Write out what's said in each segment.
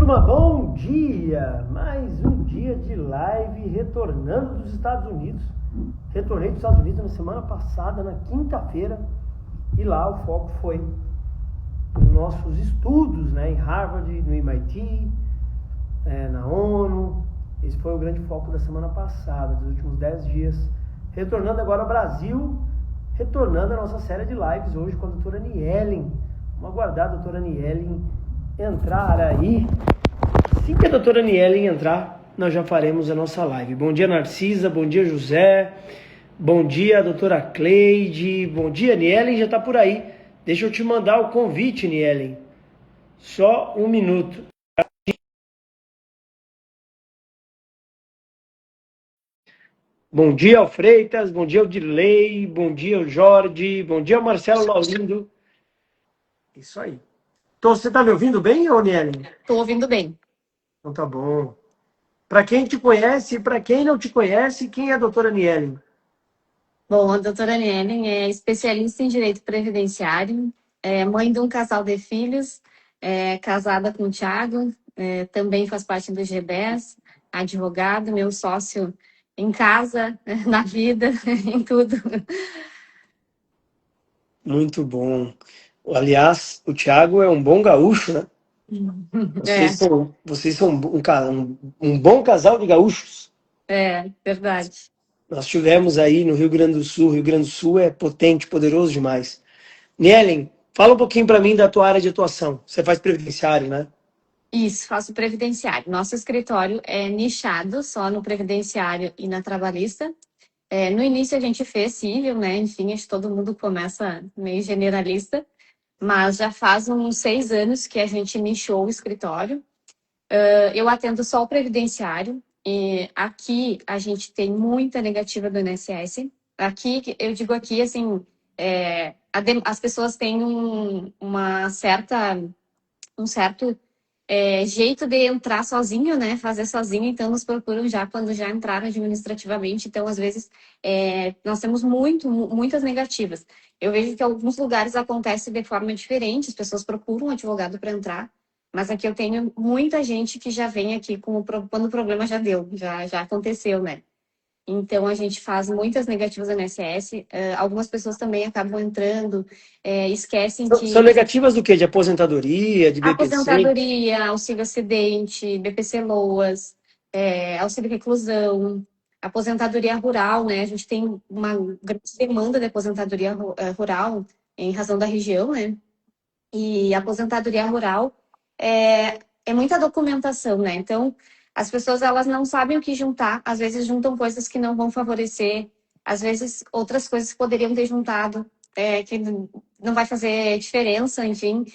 turma, bom dia! Mais um dia de live retornando dos Estados Unidos. Retornei dos Estados Unidos na semana passada, na quinta-feira, e lá o foco foi nos nossos estudos, né, em Harvard, no MIT, na ONU. Esse foi o grande foco da semana passada, dos últimos 10 dias. Retornando agora ao Brasil, retornando a nossa série de lives hoje com a doutora Nielen. Vamos aguardar a doutora Nielen entrar aí. Assim que a doutora Nielen entrar, nós já faremos a nossa live. Bom dia, Narcisa. Bom dia, José. Bom dia, doutora Cleide. Bom dia, Nielen já está por aí. Deixa eu te mandar o convite, Nielen. Só um minuto. Bom dia ao Freitas, bom dia ao Dirley, bom dia ao Jorge, bom dia ao Marcelo Laurindo. Isso aí. Então, você está me ouvindo bem, ô Nielen? Estou ouvindo bem. Então tá bom. Para quem te conhece e para quem não te conhece, quem é a doutora Nielen? Bom, a doutora Nielen é especialista em direito previdenciário, é mãe de um casal de filhos, é casada com o Thiago, também faz parte do G10, advogado, meu sócio em casa, na vida, em tudo. Muito bom. Aliás, o Thiago é um bom gaúcho, né? Vocês são um bom casal de gaúchos. Verdade. Nós tivemos aí no Rio Grande do Sul. Rio Grande do Sul é potente, poderoso demais. Nielen, fala um pouquinho para mim da tua área de atuação. Você faz previdenciário, né? Isso, faço previdenciário. Nosso escritório é nichado só no previdenciário e na trabalhista. No início a gente fez civil, né? Enfim, acho que todo mundo começa meio generalista, mas já faz uns 6 anos que a gente nichou o escritório. Eu atendo só o previdenciário e aqui a gente tem muita negativa do INSS. Aqui, eu digo aqui, assim, as pessoas têm um certo jeito de entrar sozinho, né? Fazer sozinho, então nos procuram já quando já entraram administrativamente. Então, às vezes, nós temos muitas negativas. Eu vejo que alguns lugares acontece de forma diferente, as pessoas procuram um advogado para entrar, mas aqui eu tenho muita gente que já vem aqui quando o problema já deu, já aconteceu, né? Então, a gente faz muitas negativas no INSS. Algumas pessoas também acabam entrando, esquecem que... São negativas do quê? De aposentadoria, de BPC? Aposentadoria, auxílio acidente, BPC Loas, auxílio reclusão, aposentadoria rural, né? A gente tem uma grande demanda de aposentadoria rural em razão da região, né? E a aposentadoria rural é muita documentação, né? Então, as pessoas, elas não sabem o que juntar, às vezes juntam coisas que não vão favorecer, às vezes outras coisas que poderiam ter juntado, que não vai fazer diferença, enfim.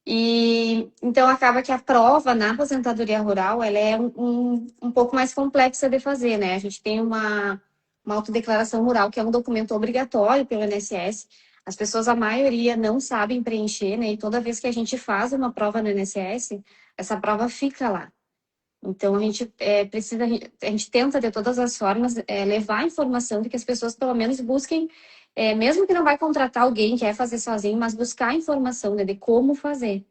E então acaba que a prova na aposentadoria rural ela é um pouco mais complexa de fazer, né? A gente tem uma autodeclaração rural, que é um documento obrigatório pelo INSS. As pessoas, a maioria, não sabem preencher, né? E toda vez que a gente faz uma prova no INSS, essa prova fica lá. Então, a gente a gente tenta, de todas as formas, levar a informação de que as pessoas, pelo menos, busquem, mesmo que não vai contratar alguém, quer fazer sozinho, mas buscar a informação, né, de como fazer.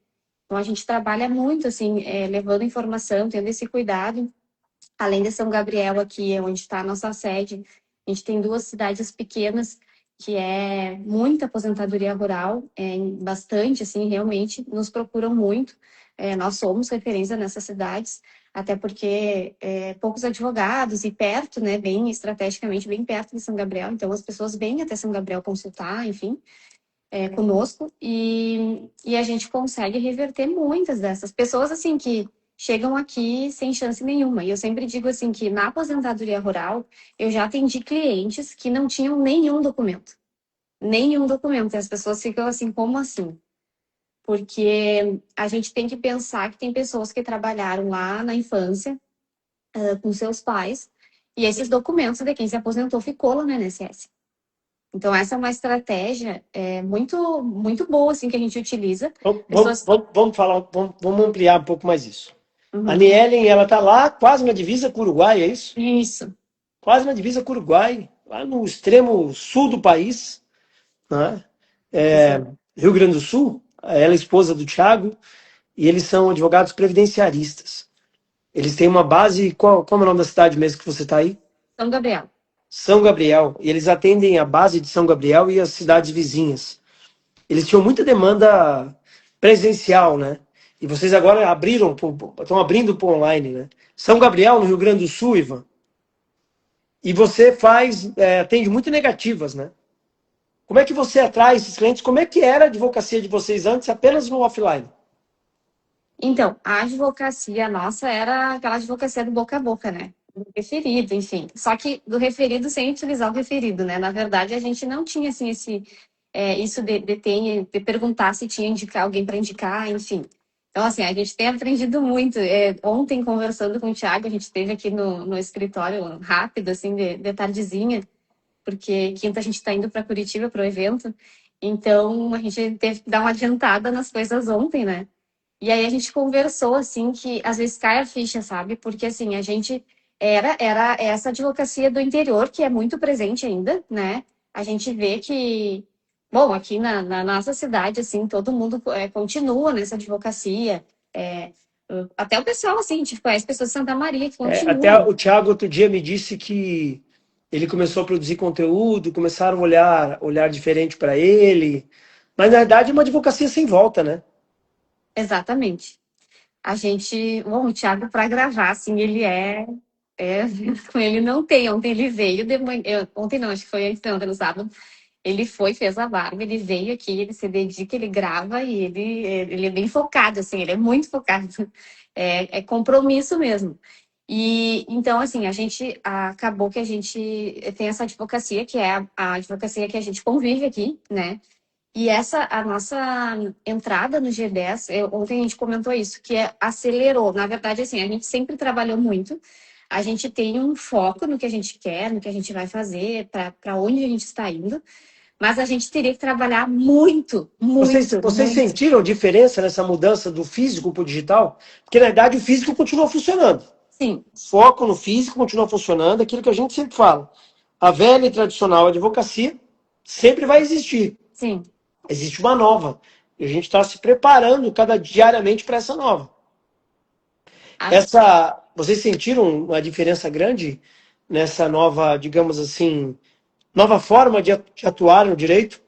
Então, a gente trabalha muito, assim, levando informação, tendo esse cuidado. Além de São Gabriel, aqui, onde está a nossa sede, a gente tem 2 cidades pequenas, que é muita aposentadoria rural, bastante, assim, realmente, nos procuram muito. Nós somos referência nessas cidades, até porque poucos advogados e perto, né, bem estrategicamente, bem perto de São Gabriel, então as pessoas vêm até São Gabriel consultar, enfim, conosco, e a gente consegue reverter muitas dessas pessoas, assim, que chegam aqui sem chance nenhuma. E eu sempre digo, assim, que na aposentadoria rural, eu já atendi clientes que não tinham nenhum documento. Nenhum documento. E as pessoas ficam assim, como assim? Porque a gente tem que pensar que tem pessoas que trabalharam lá na infância, com seus pais, e esses documentos de quem se aposentou ficou lá no INSS. Então, essa é uma estratégia muito, muito boa, assim, que a gente utiliza. Vamos ampliar um pouco mais isso. Uhum. A Nielen, ela está lá, quase na divisa com o Uruguai, é isso? Isso. Quase na divisa com o Uruguai, lá no extremo sul do país, né? Rio Grande do Sul. Ela é esposa do Thiago. e eles são advogados previdenciaristas. Eles têm uma base, qual é o nome da cidade mesmo que você está aí? São Gabriel. São Gabriel, e eles atendem a base de São Gabriel e as cidades vizinhas. Eles tinham muita demanda presencial, né? E vocês agora estão abrindo para online, né? São Gabriel, no Rio Grande do Sul, Ivan. E você atende muito negativas, né? Como é que você atrai esses clientes? Como é que era a advocacia de vocês antes, apenas no offline? Então, a advocacia nossa era aquela advocacia do boca a boca, né? Do referido, enfim. Só que do referido sem utilizar o referido, né? Na verdade, a gente não tinha, assim, isso de perguntar se tinha alguém para indicar, enfim. Então, assim, a gente tem aprendido muito. Ontem, conversando com o Thiago, a gente esteve aqui no escritório rápido, assim, de tardezinha, porque quinta a gente está indo para Curitiba para o evento. Então, a gente teve que dar uma adiantada nas coisas ontem, né? E aí a gente conversou, assim, que às vezes cai a ficha, sabe? Porque, assim, a gente era essa advocacia do interior, que é muito presente ainda, né? A gente vê que, bom, aqui na nossa cidade, assim, todo mundo continua nessa advocacia. Até o pessoal, assim, a gente conhece pessoas de Santa Maria que Até continuam. o Thiago outro dia me disse que ele começou a produzir conteúdo, começaram a olhar diferente para ele. Mas na verdade é uma advocacia sem volta, né? Exatamente. A gente, bom, o Thiago para gravar, assim, é, com ele não tem. Ontem ele veio de manhã, ontem não, acho que foi antes, não, no sábado. Ele foi, fez a barba, ele veio aqui, ele se dedica, ele grava e ele é bem focado, assim, ele é muito focado. É compromisso mesmo. E então, assim, a gente acabou que a gente tem essa advocacia, que é a advocacia que a gente convive aqui, né? E a nossa entrada no G10, ontem a gente comentou isso, que acelerou. Na verdade, assim, a gente sempre trabalhou muito, a gente tem um foco no que a gente quer, no que a gente vai fazer, para onde a gente está indo, mas a gente teria que trabalhar muito, muito, Vocês muito. sentiram diferença nessa mudança do físico para o digital? Porque na verdade o físico continua funcionando. Sim, Foco no físico continua funcionando, aquilo que a gente sempre fala. A velha e tradicional advocacia sempre vai existir. sim. Existe uma nova. E a gente está se preparando diariamente para essa nova. Vocês sentiram uma diferença grande nessa nova, digamos assim, nova forma de atuar no direito?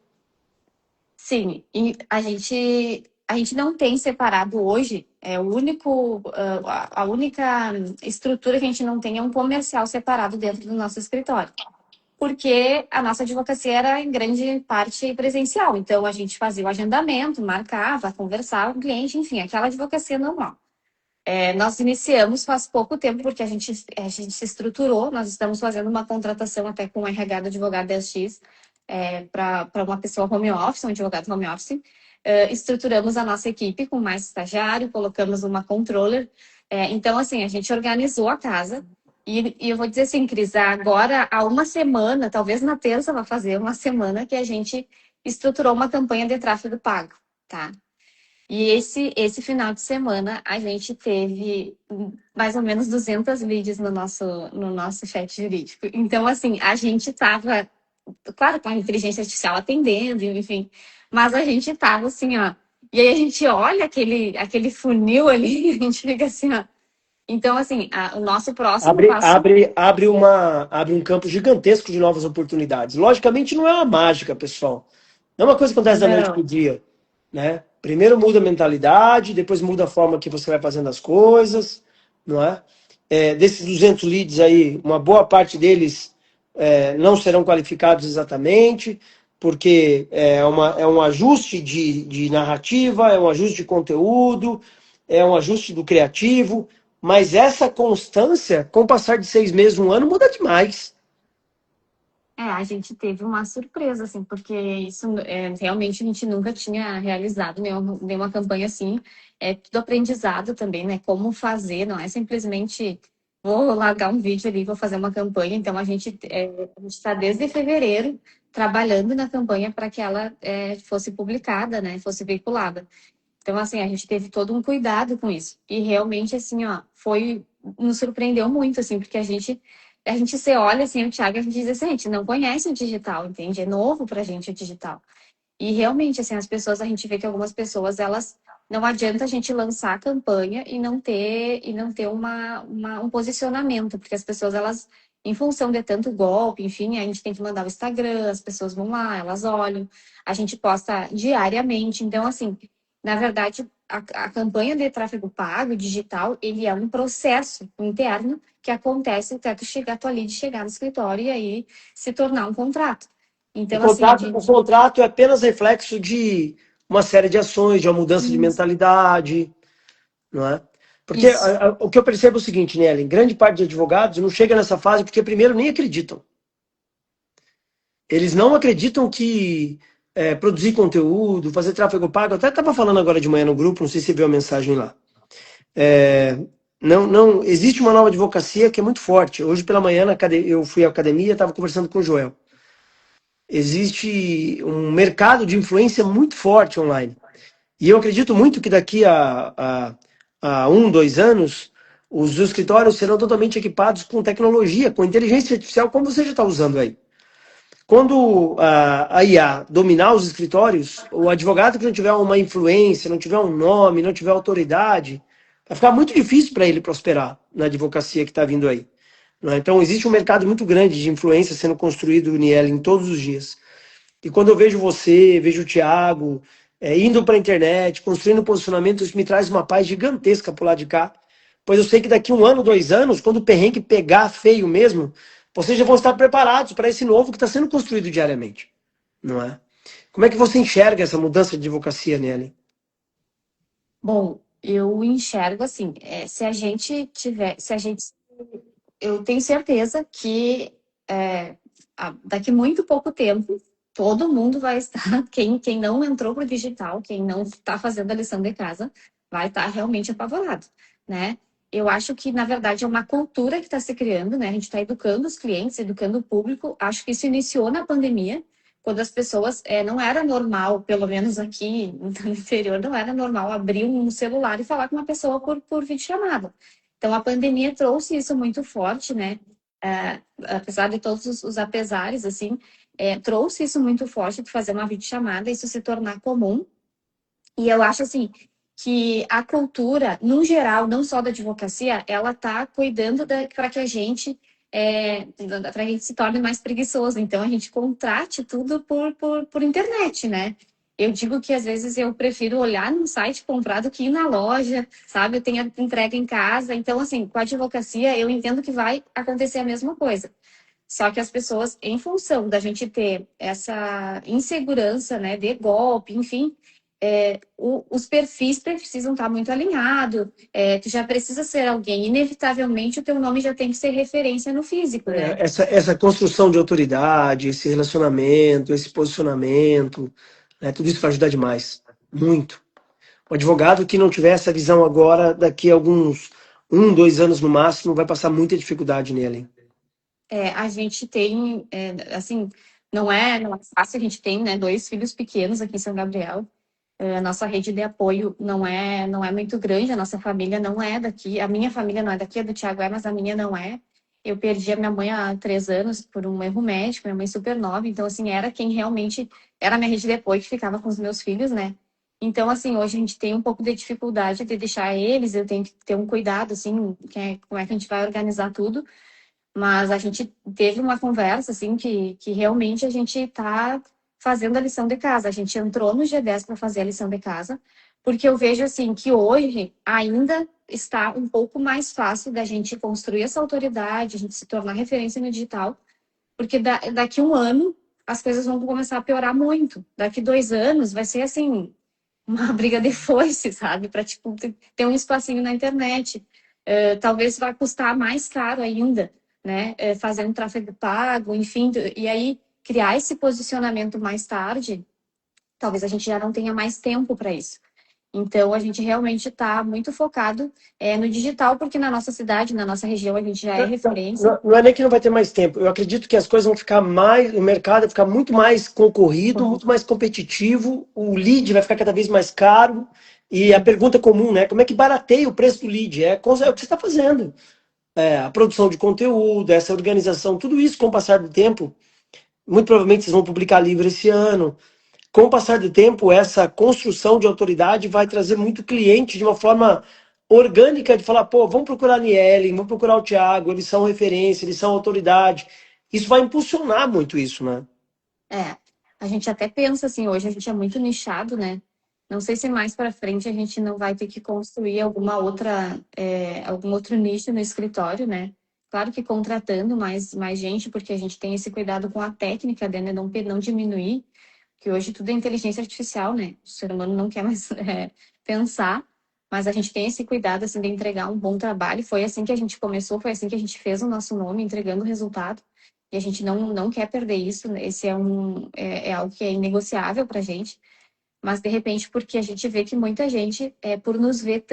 Sim, e a gente não tem separado hoje, a única estrutura que a gente não tem é um comercial separado dentro do nosso escritório. Porque a nossa advocacia era em grande parte presencial. Então, a gente fazia o agendamento, marcava, conversava com o cliente, enfim, aquela advocacia normal. Nós iniciamos faz pouco tempo, porque a gente se estruturou, nós estamos fazendo uma contratação até com o RH do advogado 10X, para uma pessoa home office, um advogado home office. Estruturamos a nossa equipe com mais estagiário, colocamos uma controller. Então, assim, a gente organizou a casa. E eu vou dizer assim, Cris, agora há uma semana, talvez na terça vai fazer uma semana, que a gente estruturou uma campanha de tráfego pago, tá? E esse final de semana a gente teve mais ou menos 200 leads no nosso chat jurídico. Então, assim, a gente estava, claro, com a inteligência artificial atendendo, enfim, mas a gente estava assim, ó. E aí a gente olha aquele funil ali, a gente fica assim, ó. Então, assim, o nosso próximo Abre, passo. abre, abre um campo gigantesco de novas oportunidades. Logicamente, não é uma mágica, pessoal. Não é uma coisa que acontece da noite para o Não, dia, né? Primeiro muda a mentalidade, depois muda a forma que você vai fazendo as coisas, não é? Desses 200 leads aí, uma boa parte deles não serão qualificados exatamente, porque é um ajuste de narrativa, é um ajuste de conteúdo, é um ajuste do criativo, mas essa constância, com o passar de 6 meses, um ano, muda demais. a gente teve uma surpresa, assim, porque isso realmente a gente nunca tinha realizado nenhuma campanha assim. É tudo aprendizado também, né? Como fazer, não é simplesmente vou largar um vídeo ali, vou fazer uma campanha. Então a gente está desde fevereiro trabalhando na campanha para que ela fosse publicada, né? Fosse veiculada. Então, assim, a gente teve todo um cuidado com isso. E realmente, assim, ó, nos surpreendeu muito, assim, porque a gente se olha, assim, o Thiago, a gente diz assim, a gente não conhece o digital, entende? É novo pra gente o digital. E realmente, assim, as pessoas, a gente vê que algumas pessoas, elas não adianta a gente lançar a campanha e não ter um posicionamento, porque as pessoas, elas, em função de tanto golpe, enfim, a gente tem que mandar o Instagram, as pessoas vão lá, elas olham, a gente posta diariamente. Então, assim, na verdade, a campanha de tráfego pago, digital, ele é um processo interno que acontece até tu chegar, tu ali de chegar no escritório e aí se tornar um contrato. Então, assim, a O gente. contrato é apenas reflexo de uma série de ações, de uma mudança de Isso. mentalidade, não é? Porque Isso. o que eu percebo é o seguinte, Nelly, grande parte de advogados não chega nessa fase porque, primeiro, nem acreditam. Eles não acreditam que produzir conteúdo, fazer tráfego pago, eu até estava falando agora de manhã no grupo, não sei se você viu a mensagem lá. Não, existe uma nova advocacia que é muito forte. Hoje pela manhã eu fui à academia, estava conversando com o Joel. Existe um mercado de influência muito forte online. E eu acredito muito que daqui a 1, 2 anos, os escritórios serão totalmente equipados com tecnologia, com inteligência artificial, como você já está usando aí. Quando a IA dominar os escritórios, o advogado que não tiver uma influência, não tiver um nome, não tiver autoridade, vai ficar muito difícil para ele prosperar na advocacia que está vindo aí. Não é? Então, existe um mercado muito grande de influência sendo construído, Niel, em todos os dias. E quando eu vejo você, vejo o Thiago, indo para a internet, construindo posicionamento, isso me traz uma paz gigantesca por lá de cá. Pois eu sei que daqui 1 ano, 2 anos, quando o perrengue pegar feio mesmo, vocês já vão estar preparados para esse novo que está sendo construído diariamente. Não é? Como é que você enxerga essa mudança de advocacia, Nelly? Bom, eu enxergo assim, se a gente tiver, se a gente, eu tenho certeza que daqui muito pouco tempo, todo mundo vai estar, quem não entrou para o digital, quem não está fazendo a lição de casa, vai estar realmente apavorado, né? Eu acho que, na verdade, é uma cultura que está se criando, né? A gente está educando os clientes, educando o público. Acho que isso iniciou na pandemia, quando as pessoas, não era normal, pelo menos aqui no interior, não era normal abrir um celular e falar com uma pessoa por videochamada. Então, a pandemia trouxe isso muito forte, né? Apesar de todos os apesares, assim, trouxe isso muito forte de fazer uma videochamada, isso se tornar comum. E eu acho, assim, que a cultura, no geral, não só da advocacia, ela está cuidando para que a gente para que a gente se torne mais preguiçoso. Então, a gente contrate tudo por internet, né? Eu digo que às vezes eu prefiro olhar no site comprar do que ir na loja, sabe? Eu tenho a entrega em casa. Então, assim, com a advocacia, eu entendo que vai acontecer a mesma coisa. Só que as pessoas, em função da gente ter essa insegurança, né, de golpe, enfim, os perfis precisam estar muito alinhados. Tu já precisa ser alguém. Inevitavelmente, o teu nome já tem que ser referência no físico, né? Essa construção de autoridade, esse relacionamento, esse posicionamento, né, tudo isso vai ajudar demais. Muito. O advogado que não tiver essa visão agora, daqui a alguns 1, 2 anos no máximo, vai passar muita dificuldade nele. A gente tem, assim, não é fácil, a gente tem, né, dois filhos pequenos aqui em São Gabriel. A nossa rede de apoio não é muito grande, a nossa família não é daqui, a minha família não é daqui, a do Thiago mas a minha não é. Eu perdi a minha mãe há 3 anos por um erro médico, minha mãe super nova, então, assim, era quem realmente era a minha rede de apoio que ficava com os meus filhos, né? Então, assim, hoje a gente tem um pouco de dificuldade de deixar eles, eu tenho que ter um cuidado, assim, como é que a gente vai organizar tudo, mas a gente teve uma conversa, assim, que realmente a gente está fazendo a lição de casa. A gente entrou no G10 para fazer a lição de casa, porque eu vejo, assim, que hoje ainda está um pouco mais fácil da gente construir essa autoridade, a gente se tornar referência no digital, porque daqui 1 ano as coisas vão começar a piorar muito. Daqui 2 anos vai ser, assim, uma briga de foice, sabe? Para, tipo, ter um espacinho na internet. Talvez vai custar mais caro ainda, né? Fazer um tráfego pago, enfim. E aí, criar esse posicionamento mais tarde, talvez a gente já não tenha mais tempo para isso. Então, a gente realmente está muito focado no digital, porque na nossa cidade, na nossa região, a gente já é referência. Não é nem que não vai ter mais tempo. Eu acredito que as coisas vão ficar mais, o mercado vai ficar muito mais concorrido, muito mais competitivo, o lead vai ficar cada vez mais caro. E a pergunta comum, né? Como é que barateia o preço do lead? É o que você está fazendo. A produção de conteúdo, essa organização, tudo isso com o passar do tempo. Muito provavelmente vocês vão publicar livro esse ano. com o passar do tempo, essa construção de autoridade vai trazer muito cliente de uma forma orgânica de falar, pô, vamos procurar a Nielen, vamos procurar o Thiago, eles são referência, eles são autoridade. Isso vai impulsionar muito isso, né? É, a gente até pensa assim, hoje a gente é muito nichado, né? Não sei se mais para frente a gente não vai ter que construir algum outro nicho no escritório, né? Claro que contratando mais gente, porque a gente tem esse cuidado com a técnica, né? Não diminuir, que hoje tudo é inteligência artificial, né? O ser humano não quer mais pensar, mas a gente tem esse cuidado, assim, de entregar um bom trabalho. Foi assim que a gente começou, foi assim que a gente fez o nosso nome, entregando o resultado. E a gente não quer perder isso. Esse é algo que é inegociável para a gente. Mas, de repente, porque a gente vê que muita gente, por nos ver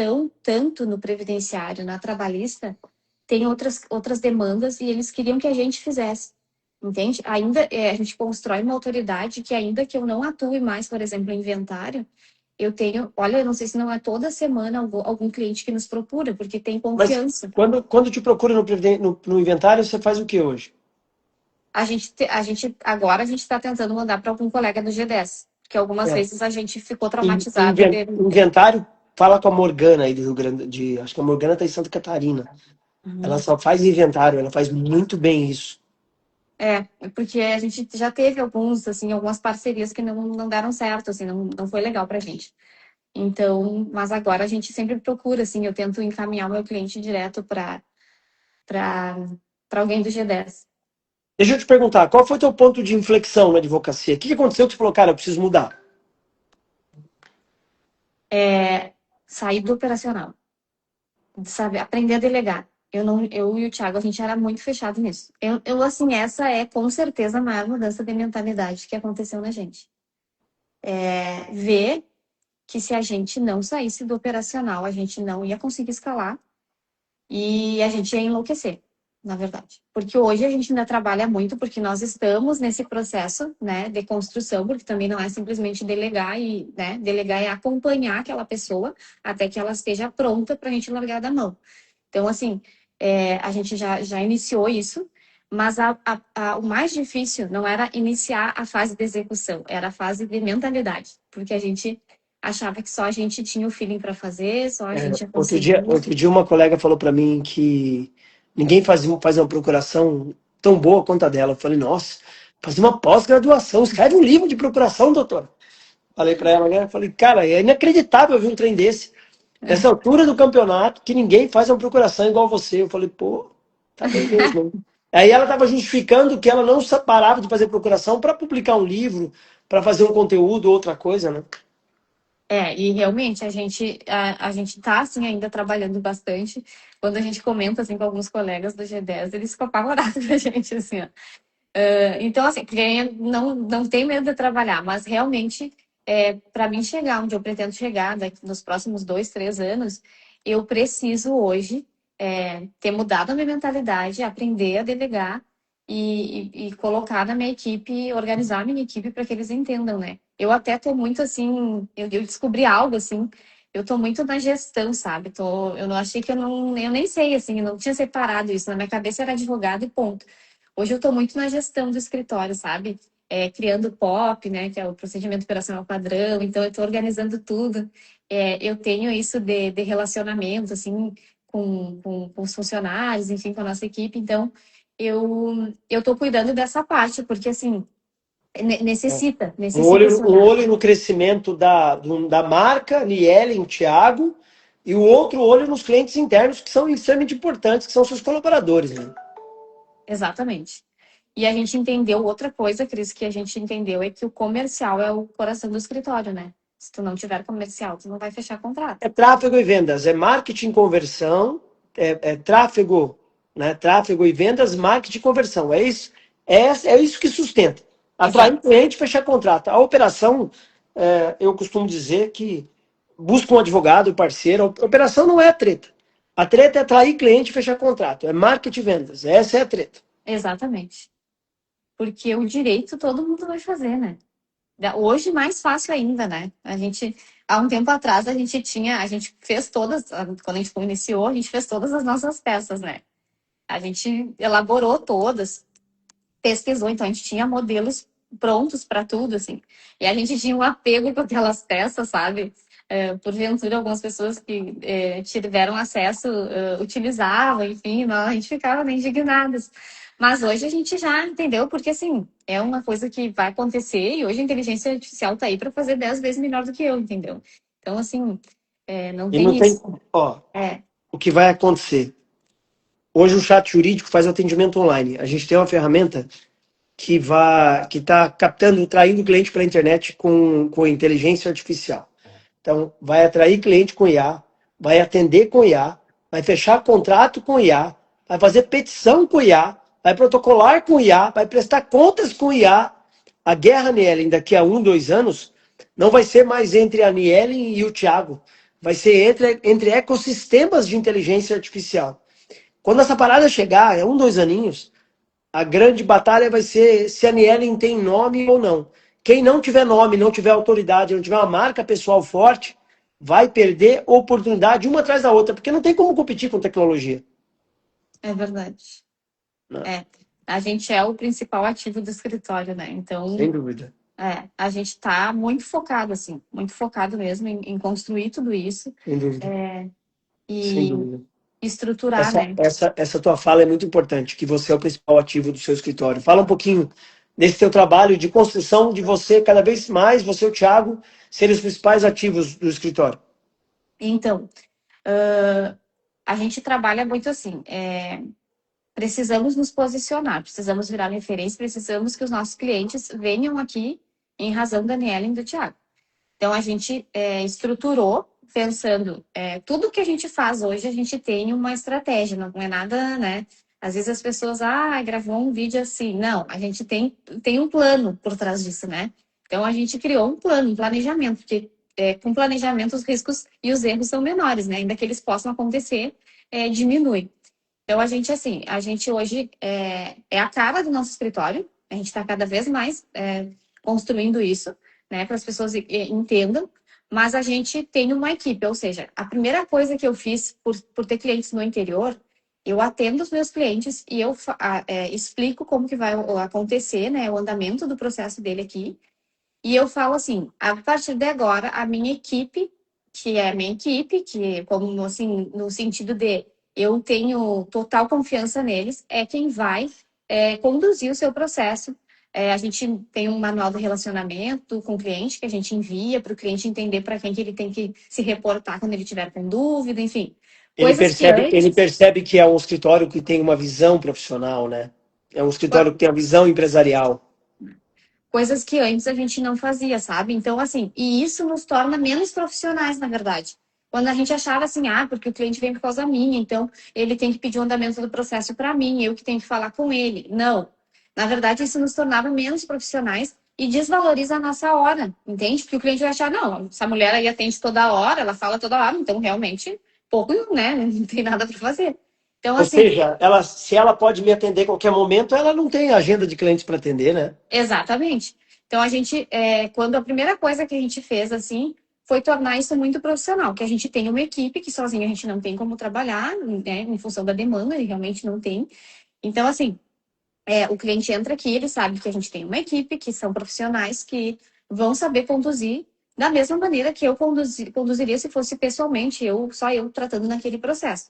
tanto no previdenciário, na trabalhista, tem outras demandas e eles queriam que a gente fizesse. Entende? Ainda a gente constrói uma autoridade que, ainda que eu não atue mais, por exemplo, em inventário, eu tenho, olha, eu não sei se não é toda semana algum cliente que nos procura, porque tem Mas confiança. quando te procura no inventário, você faz o que hoje? Agora a gente está tentando mandar para algum colega do G10, porque algumas É. vezes a gente ficou traumatizado. Inventário, fala com a Morgana aí do Rio Grande, acho que a Morgana está em Santa Catarina. Ela só faz inventário, ela faz muito bem isso. Porque a gente já teve algumas parcerias que não deram certo, assim, não foi legal pra gente. Então, mas agora a gente sempre procura, assim, eu tento encaminhar o meu cliente direto para alguém do G10. Deixa eu te perguntar, qual foi o teu ponto de inflexão na advocacia? O que aconteceu que você falou, cara, eu preciso mudar? Sair do operacional, sabe? Aprender a delegar. Eu e o Thiago, a gente era muito fechado nisso. Assim, essa é com certeza a maior mudança de mentalidade que aconteceu na gente. Ver que se a gente não saísse do operacional, a gente não ia conseguir escalar e a gente ia enlouquecer, na verdade. Porque hoje a gente ainda trabalha muito, porque nós estamos nesse processo, né, de construção, porque também não é simplesmente delegar né, delegar é acompanhar aquela pessoa até que ela esteja pronta para a gente largar da mão. Então, assim, a gente já iniciou isso, mas o mais difícil não era iniciar a fase de execução, era a fase de mentalidade, porque a gente achava que só a gente tinha o feeling para fazer, só a gente ia conseguir. Outro dia uma colega falou para mim que ninguém faz uma procuração tão boa quanto a dela. Eu falei, nossa, fazer uma pós-graduação, escreve um livro de procuração, doutor. Falei para ela, né? Falei, cara, é inacreditável ver um trem desse. Nessa altura do campeonato, que ninguém faz uma procuração igual você. Eu falei, pô, tá bem mesmo. Hein? Aí ela estava justificando que ela não parava de fazer procuração para publicar um livro, para fazer um conteúdo, outra coisa, né? E realmente a gente tá assim ainda trabalhando bastante. Quando a gente comenta assim com alguns colegas do G10, eles ficam apavorados com a gente assim, ó. Então assim, porque não tem medo de trabalhar, mas realmente para mim chegar onde eu pretendo chegar nos próximos 2, 3 anos, eu preciso hoje ter mudado a minha mentalidade, aprender a delegar e colocar na minha equipe, organizar a minha equipe para que eles entendam, né? Eu até tô muito assim, eu descobri algo assim, eu tô muito na gestão, sabe? Eu não achei que eu nem sei, assim, eu não tinha separado isso. Na minha cabeça era advogado e ponto. Hoje eu tô muito na gestão do escritório, sabe? Criando o POP, né? Que é o procedimento operacional padrão. Então eu tô organizando tudo. Eu tenho isso de relacionamento, assim, com os funcionários, enfim, com a nossa equipe. Então eu tô cuidando dessa parte, porque assim, necessita esse Um olhar. olho no crescimento da marca, Nielen, Thiago, e o outro olho nos clientes internos, que são extremamente importantes, que são seus colaboradores. Né? Exatamente. E a gente entendeu outra coisa, Cris, que a gente entendeu é que o comercial é o coração do escritório, né? Se tu não tiver comercial, tu não vai fechar contrato. É tráfego e vendas, é marketing e conversão, é tráfego, né? Tráfego e vendas, marketing e conversão. É isso que sustenta. Atrair Exato. cliente e fechar contrato. A operação, eu costumo dizer que busca um advogado, um parceiro. A operação não é a treta. A treta é atrair cliente e fechar contrato. É marketing e vendas. Essa é a treta. Exatamente. Porque o direito todo mundo vai fazer, né? Hoje mais fácil ainda, né? Há um tempo atrás, a gente fez quando a gente iniciou, a gente fez todas as nossas peças, né? A gente elaborou todas, pesquisou, então a gente tinha modelos prontos para tudo, assim. E a gente tinha um apego com aquelas peças, sabe? Porventura, algumas pessoas que tiveram acesso utilizavam, enfim, a gente ficava bem indignadas. Mas hoje a gente já entendeu, porque assim, é uma coisa que vai acontecer e hoje a inteligência artificial tá aí para fazer 10 vezes melhor do que eu, entendeu? Então, assim, não E não tem tem, isso. ó, É, o que vai acontecer. Hoje o chat jurídico faz atendimento online. A gente tem uma ferramenta que está captando, traindo o cliente pela internet com inteligência artificial. Então, vai atrair cliente com IA, vai atender com IA, vai fechar contrato com IA, vai fazer petição com IA, vai protocolar com IA, vai prestar contas com IA. A guerra, Nielen, daqui a 2 anos, não vai ser mais entre a Nielen e o Thiago. Vai ser entre ecossistemas de inteligência artificial. Quando essa parada chegar, é 2 aninhos, a grande batalha vai ser se a Nielen tem nome ou não. Quem não tiver nome, não tiver autoridade, não tiver uma marca pessoal forte, vai perder oportunidade uma atrás da outra, porque não tem como competir com tecnologia. é verdade. Né? É. A gente é o principal ativo do escritório, né? Então, Sem dúvida. a gente está muito focado, assim, muito focado mesmo em construir tudo isso Sem dúvida. Sem e dúvida. estruturar, Essa, né? essa, essa tua fala é muito importante, que você é o principal ativo do seu escritório. Fala um pouquinho desse teu trabalho de construção de você, cada vez mais, você e o Thiago, serem os principais ativos do escritório. Então, a gente trabalha muito assim. Precisamos nos posicionar, precisamos virar referência, precisamos que os nossos clientes venham aqui em razão da Nielen e do Thiago. Então, a gente estruturou pensando, tudo que a gente faz hoje, a gente tem uma estratégia, não é nada, né? Às vezes as pessoas, gravou um vídeo assim. Não, a gente tem um plano por trás disso, né? Então, a gente criou um plano, um planejamento, porque com planejamento os riscos e os erros são menores, né? Ainda que eles possam acontecer, diminui. Então, a gente hoje é a cara do nosso escritório, a gente está cada vez mais construindo isso, né, para as pessoas entendam, mas a gente tem uma equipe, ou seja, a primeira coisa que eu fiz por ter clientes no interior, eu atendo os meus clientes e eu explico como que vai acontecer, né, o andamento do processo dele aqui, e eu falo assim, a partir de agora, a minha equipe, que é a minha equipe, que como assim, no sentido de eu tenho total confiança neles, é quem vai conduzir o seu processo. A gente tem um manual de relacionamento com o cliente que a gente envia para o cliente entender para quem que ele tem que se reportar quando ele tiver com dúvida, enfim. Coisas que Ele antes percebe que é um escritório que tem uma visão profissional, né? É um escritório que tem a visão empresarial. a gente não fazia, sabe? Então, assim, e isso nos torna menos profissionais, na verdade. Quando a gente achava assim, porque o cliente vem por causa minha, então ele tem que pedir o andamento do processo para mim, eu que tenho que falar com ele. Não. Na verdade, isso nos tornava menos profissionais e desvaloriza a nossa hora, entende? Porque o cliente vai achar, não, essa mulher aí atende toda hora, ela fala toda hora, então realmente pouco, né? Não tem nada para fazer. Então, Ou assim, seja, se ela pode me atender a qualquer momento, ela não tem agenda de clientes para atender, né? exatamente. Então, quando a primeira coisa que a gente fez, assim, foi tornar isso muito profissional, que a gente tem uma equipe que sozinho a gente não tem como trabalhar, né, em função da demanda, ele realmente não tem. Então, assim, o cliente entra aqui, ele sabe que a gente tem uma equipe, que são profissionais que vão saber conduzir da mesma maneira que eu conduziria se fosse pessoalmente, só eu tratando naquele processo.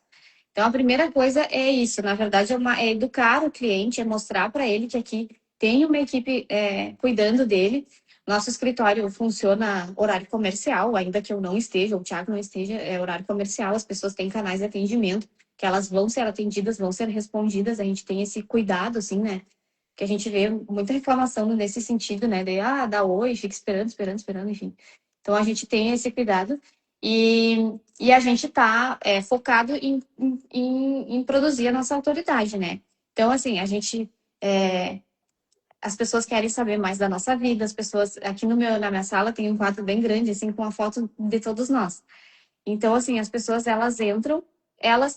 Então, a primeira coisa é isso, na verdade, é educar o cliente, é mostrar para ele que aqui tem uma equipe cuidando dele. Nosso escritório funciona horário comercial, ainda que eu não esteja, ou o Thiago não esteja, é horário comercial, as pessoas têm canais de atendimento, que elas vão ser atendidas, vão ser respondidas, a gente tem esse cuidado, assim, né? Que a gente vê muita reclamação nesse sentido, né? Dá oi, fica esperando, esperando, esperando, enfim. Então, a gente tem esse cuidado. E a gente está focado em produzir a nossa autoridade, né? Então, assim, as pessoas querem saber mais da nossa vida, as pessoas, aqui na minha sala tem um quadro bem grande, assim, com a foto de todos nós. Então, assim, as pessoas, elas entram,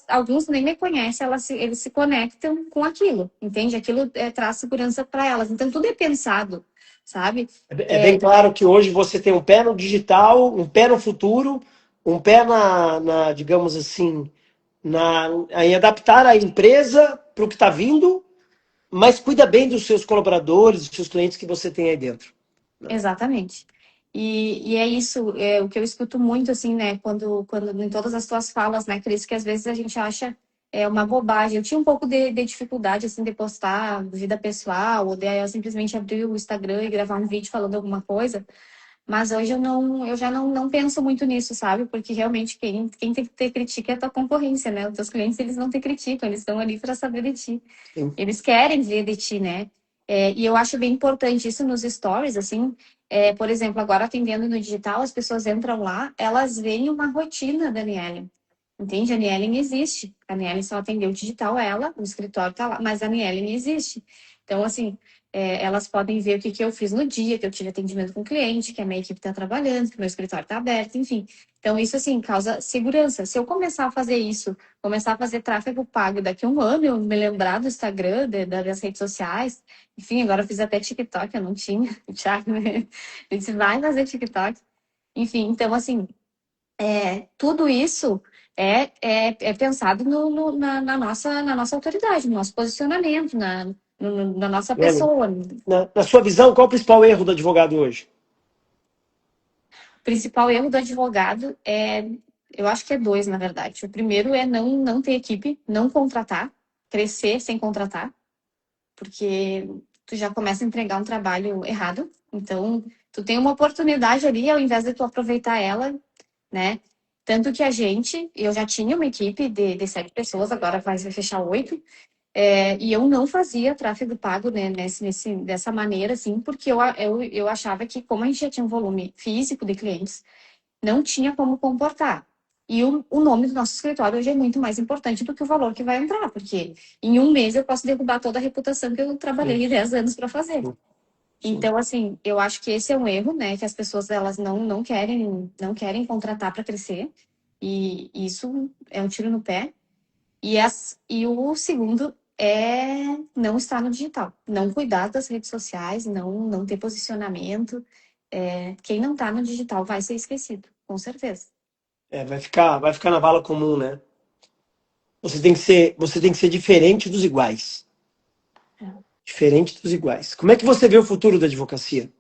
alguns nem me conhecem, eles se conectam com aquilo, entende? Aquilo traz segurança para elas. Então, tudo é pensado, sabe? É bem claro que hoje você tem um pé no digital, um pé no futuro, um pé digamos assim, em adaptar a empresa para o que está vindo mas cuida bem dos seus colaboradores, dos seus clientes que você tem aí dentro. Exatamente. E é isso, é o que eu escuto muito, assim, né, quando em todas as tuas falas, né, Cris, que às vezes a gente acha uma bobagem. Eu tinha um pouco de dificuldade, assim, de postar vida pessoal, ou de eu simplesmente abrir o Instagram e gravar um vídeo falando alguma coisa, mas hoje eu já não penso muito nisso, sabe? Porque realmente quem tem que ter crítica é a tua concorrência, né? Os teus clientes, eles não te criticam, eles estão ali para saber de ti. Sim. Eles querem ver de ti, né? E eu acho bem importante isso nos stories, assim. Por exemplo, agora atendendo no digital, as pessoas entram lá, elas veem uma rotina da Aniele. Entende? A Aniele existe. A Aniele só atendeu digital ela, o escritório tá lá, mas a Aniele existe. Então, assim, elas podem ver o que eu fiz no dia, que eu tive atendimento com o cliente, que a minha equipe está trabalhando, que o meu escritório está aberto, enfim. Então, isso, assim, causa segurança. Se eu começar a fazer isso, começar a fazer tráfego pago daqui a um ano, eu me lembrar do Instagram, das redes sociais, enfim, agora eu fiz até TikTok, eu não tinha, o Thiago, né? A gente vai fazer TikTok. Enfim, então, assim, tudo isso é pensado na nossa autoridade, no nosso posicionamento, na nossa Ellen, pessoa. na sua visão, qual é o principal erro do advogado hoje? O principal erro do advogado eu acho que é dois, na verdade. O primeiro é não ter equipe, não contratar, crescer sem contratar, porque tu já começa a entregar um trabalho errado. Então, tu tem uma oportunidade ali, ao invés de tu aproveitar ela, né? Tanto que eu já tinha uma equipe de 7 pessoas, agora vai fechar 8, e eu não fazia tráfego pago, né, dessa maneira, assim, porque eu achava que, como a gente já tinha um volume físico de clientes, não tinha como comportar. E o nome do nosso escritório hoje é muito mais importante do que o valor que vai entrar, porque em um mês eu posso derrubar toda a reputação que eu trabalhei 10 anos para fazer. Sim. Então, assim, eu acho que esse é um erro, né? Que as pessoas elas não querem contratar para crescer. E isso é um tiro no pé. E o segundo é não estar no digital, não cuidar das redes sociais, não ter posicionamento. Quem não está no digital vai ser esquecido, com certeza. Vai ficar na vala comum, né? Você tem que ser diferente dos iguais. Diferente dos iguais. Como é que você vê o futuro da advocacia?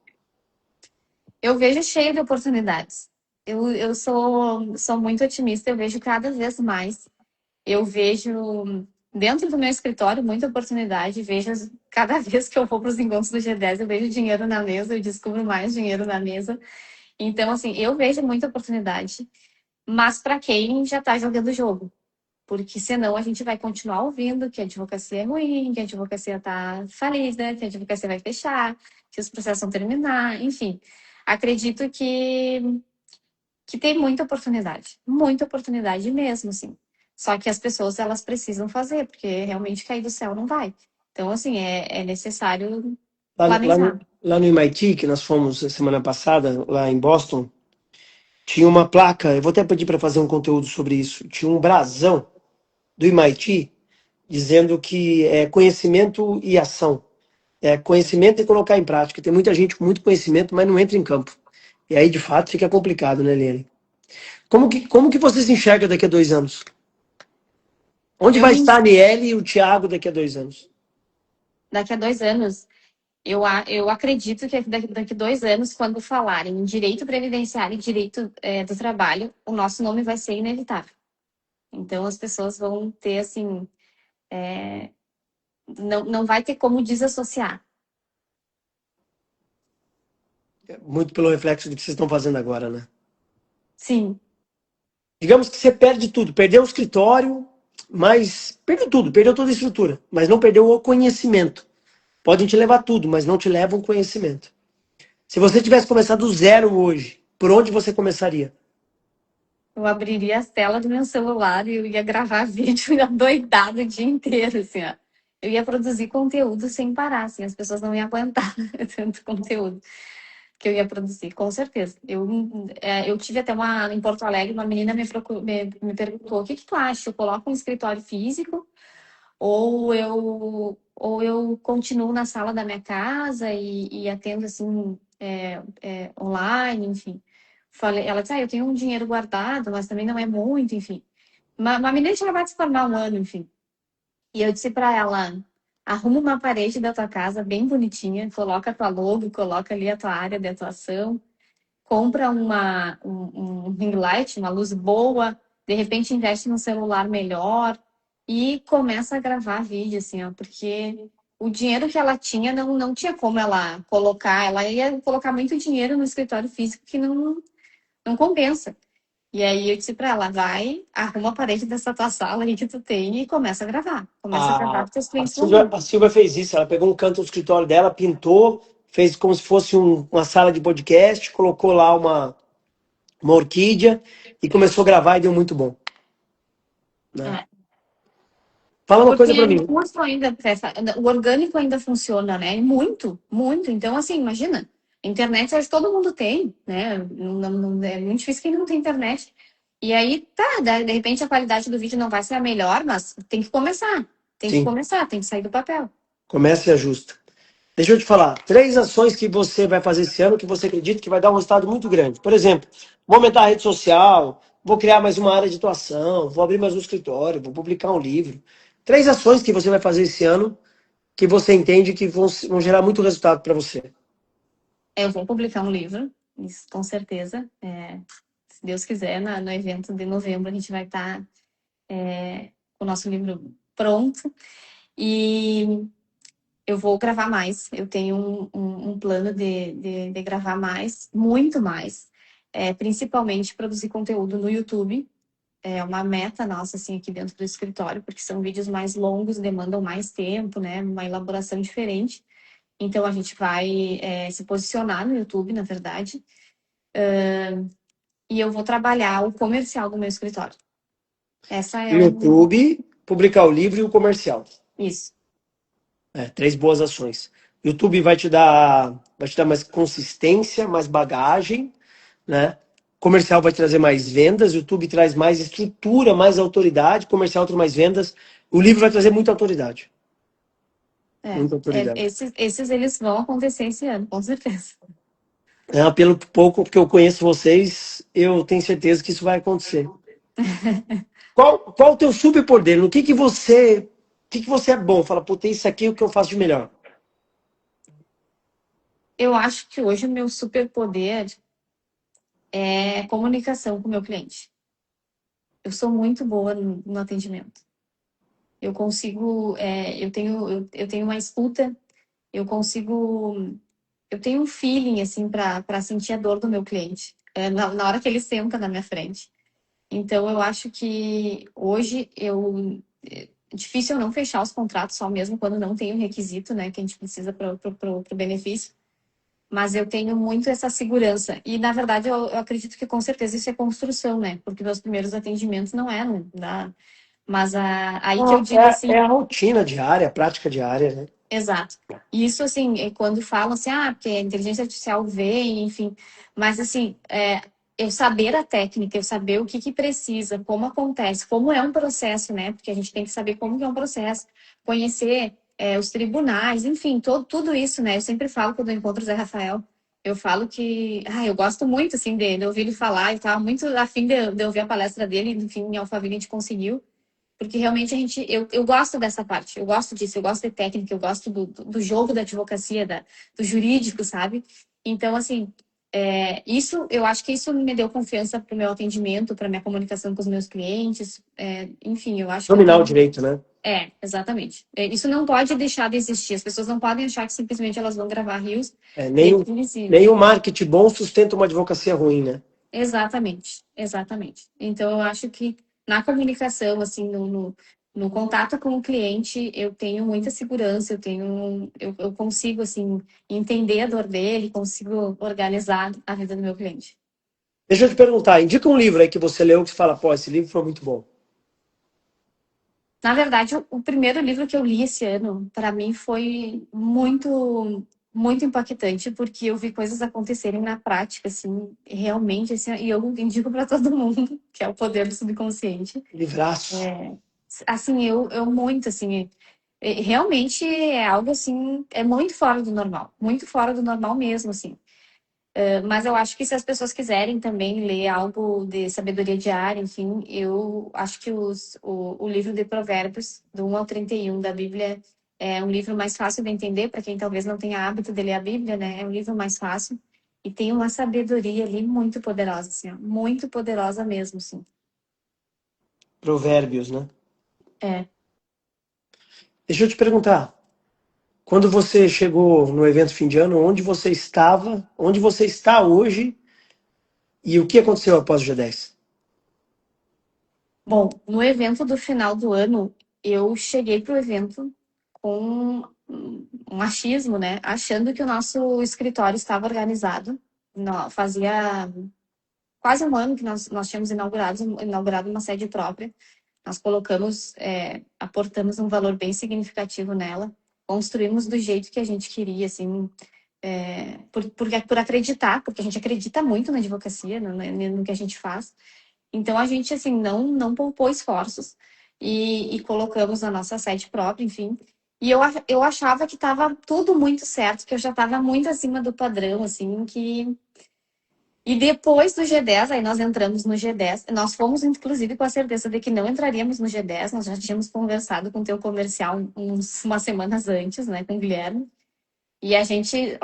Eu vejo cheio de oportunidades. Eu sou muito otimista, eu vejo cada vez mais. Eu vejo dentro do meu escritório muita oportunidade. Vejo cada vez que eu vou para os encontros do G10, eu vejo dinheiro na mesa, eu descubro mais dinheiro na mesa. Então, assim, eu vejo muita oportunidade, mas para quem já está jogando o jogo. Porque senão a gente vai continuar ouvindo que a advocacia é ruim, que a advocacia está falida, que a advocacia vai fechar, que os processos vão terminar, enfim. Acredito que tem muita oportunidade mesmo, assim. Só que as pessoas, elas precisam fazer, porque realmente cair do céu não vai. Então, assim, é necessário planejar. Lá no MIT, que nós fomos a semana passada, lá em Boston, tinha uma placa, eu vou até pedir para fazer um conteúdo sobre isso. Tinha um brasão do MIT dizendo que é conhecimento e ação. É conhecimento e colocar em prática. Tem muita gente com muito conhecimento, mas não entra em campo. E aí, de fato, fica complicado, né, Lene? Como que você se enxerga daqui a 2 anos? Onde Eu vai me, estar a Aniele e o Thiago daqui a 2 anos? daqui a 2 anos, eu acredito que daqui a 2 anos, quando falarem em direito previdenciário e direito do trabalho, o nosso nome vai ser inevitável. Então, as pessoas vão ter, assim, não vai ter como desassociar. Muito pelo reflexo do que vocês estão fazendo agora, né? Sim, Digamos que você perde tudo, perdeu o escritório, mas perdeu tudo, perdeu toda a estrutura, mas não perdeu o conhecimento. Podem te levar tudo, mas não te levam conhecimento. Se você tivesse começado do zero hoje, por onde você começaria? eu abriria as telas do meu celular e eu ia gravar vídeo doidado o dia inteiro, assim, ó. Eu ia produzir conteúdo sem parar, assim, as pessoas não iam aguentar tanto conteúdo que eu ia produzir, com certeza. Eu tive até em Porto Alegre, uma menina me perguntou, o que tu acha? Eu coloco um escritório físico ou eu continuo na sala da minha casa e atendo, assim, online, enfim. Ela disse, eu tenho um dinheiro guardado, mas também não é muito, enfim. Uma menina tinha acabado de se formar um ano, enfim. E eu disse para ela, arruma uma parede da tua casa bem bonitinha, coloca a tua logo, coloca ali a tua área de atuação, compra um ring light, uma luz boa, de repente investe num celular melhor e começa a gravar vídeo, assim, ó, porque o dinheiro que ela tinha não tinha como ela ia colocar muito dinheiro no escritório físico que não compensa. E aí eu disse pra ela, vai, arruma a parede dessa tua sala aí que tu tem e começa a gravar. Começa a gravar que teus A clientes vão Silvia, ver. a Silvia fez isso, ela pegou um canto do escritório dela, pintou, fez como se fosse uma sala de podcast, colocou lá uma orquídea e começou a gravar e deu muito bom, né? É. Fala uma Porque coisa pra é mim. curso ainda, o orgânico ainda funciona, né? E muito, muito. Então, assim, imagina, internet acho que todo mundo tem, né? É muito difícil quem não tem internet. E aí, tá, de repente a qualidade do vídeo não vai ser a melhor, mas tem que começar. Tem que Sim, começar, tem que sair do papel. comece e ajusta. Deixa eu te falar, 3 ações que você vai fazer esse ano que você acredita que vai dar um resultado muito grande. Por exemplo, vou aumentar a rede social, vou criar mais uma área de atuação, vou abrir mais um escritório, vou publicar um livro. 3 ações que você vai fazer esse ano que você entende que vão gerar muito resultado para você. Eu vou publicar um livro, isso com certeza. Se Deus quiser, no evento de novembro a gente vai estar com o nosso livro pronto. E eu vou gravar mais. Eu tenho um plano de gravar mais, muito mais. Principalmente produzir conteúdo no YouTube. É uma meta nossa, assim, aqui dentro do escritório, porque são vídeos mais longos, demandam mais tempo, né? Uma elaboração diferente. Então, a gente vai se posicionar no YouTube, na verdade. E eu vou trabalhar o comercial do meu escritório. Essa é um... YouTube, publicar o livro e o comercial. Isso. 3 boas ações. YouTube vai te dar mais consistência, mais bagagem, né? Comercial vai trazer mais vendas, YouTube traz mais estrutura, mais autoridade, comercial traz mais vendas. O livro vai trazer muita autoridade. Muita autoridade. Esses eles vão acontecer esse ano, com certeza. Pelo pouco que eu conheço vocês, eu tenho certeza que isso vai acontecer. Qual o teu superpoder? No que você é bom? Fala, pô, tem isso aqui é o que eu faço de melhor. Eu acho que hoje o meu superpoder é comunicação com o meu cliente. Eu sou muito boa no atendimento. Eu consigo, eu tenho uma escuta, eu consigo, eu tenho um feeling assim para sentir a dor do meu cliente na hora que ele senta na minha frente. Então eu acho que hoje é difícil eu não fechar os contratos só mesmo quando não tem o requisito, né, que a gente precisa para o benefício. Mas eu tenho muito essa segurança. E, na verdade, eu acredito que com certeza isso é construção, né? Porque meus primeiros atendimentos não eram Mas aí que eu digo É assim, a rotina diária, a prática diária, né? exato. E isso, assim, é quando falam assim, porque a inteligência artificial vem, enfim. Mas, assim, eu saber a técnica, eu saber o que precisa, como acontece, como é um processo, né? Porque a gente tem que saber como que é um processo, conhecer os tribunais, enfim, tudo isso, né? Eu sempre falo quando eu encontro o Zé Rafael, eu falo que, eu gosto muito, assim, de ouvir ele falar, eu estava muito afim de ouvir a palestra dele, enfim, em Alphaville a gente conseguiu. Porque realmente eu gosto dessa parte, eu gosto disso, eu gosto de técnica, eu gosto do jogo da advocacia, do jurídico, sabe? Então, assim, eu acho que isso me deu confiança para o meu atendimento, para minha comunicação com os meus clientes, enfim, eu acho que eu Dominar o tenho. direito, né? Exatamente. Isso não pode deixar de existir. As pessoas não podem achar que simplesmente elas vão gravar rios É, nem o definitivos. marketing bom sustenta uma advocacia ruim, né? Exatamente, exatamente. Então, eu acho que na comunicação, assim, no contato com o cliente, eu tenho muita segurança, eu consigo, assim, entender a dor dele, consigo organizar a vida do meu cliente. Deixa eu te perguntar, indica um livro aí que você leu que você fala, pô, esse livro foi muito bom. Na verdade, o primeiro livro que eu li esse ano, para mim, foi muito, muito impactante, porque eu vi coisas acontecerem na prática, assim, realmente, assim, e eu indico para todo mundo, que é o poder do subconsciente. Livraço. Assim, eu muito, assim, realmente é algo, assim, é muito fora do normal mesmo, assim. Mas eu acho que se as pessoas quiserem também ler algo de sabedoria diária, enfim, eu acho que o livro de Provérbios, do 1 ao 31 da Bíblia, É um livro mais fácil de entender para quem talvez não tenha hábito de ler a Bíblia, né? É um livro mais fácil e tem uma sabedoria ali muito poderosa, assim, ó, muito poderosa mesmo, assim. Provérbios, né? É. Deixa eu te perguntar, quando você chegou no evento fim de ano, onde você estava, onde você está hoje e o que aconteceu após o G10? Bom, no evento do final do ano, eu cheguei pro evento com um achismo, né? Achando que o nosso escritório estava organizado. Fazia quase um ano que nós tínhamos inaugurado uma sede própria. Nós colocamos, aportamos um valor bem significativo nela, construímos do jeito que a gente queria, assim, por acreditar, porque a gente acredita muito na advocacia, no que a gente faz. Então a gente, assim, não poupou esforços e colocamos a nossa sede própria, enfim. E eu achava que estava tudo muito certo, que eu já estava muito acima do padrão, assim, que e depois do G10, aí nós entramos no G10. Nós fomos, inclusive, com a certeza de que não entraríamos no G10. Nós já tínhamos conversado com o teu comercial umas semanas antes, né, com o Guilherme. E a gente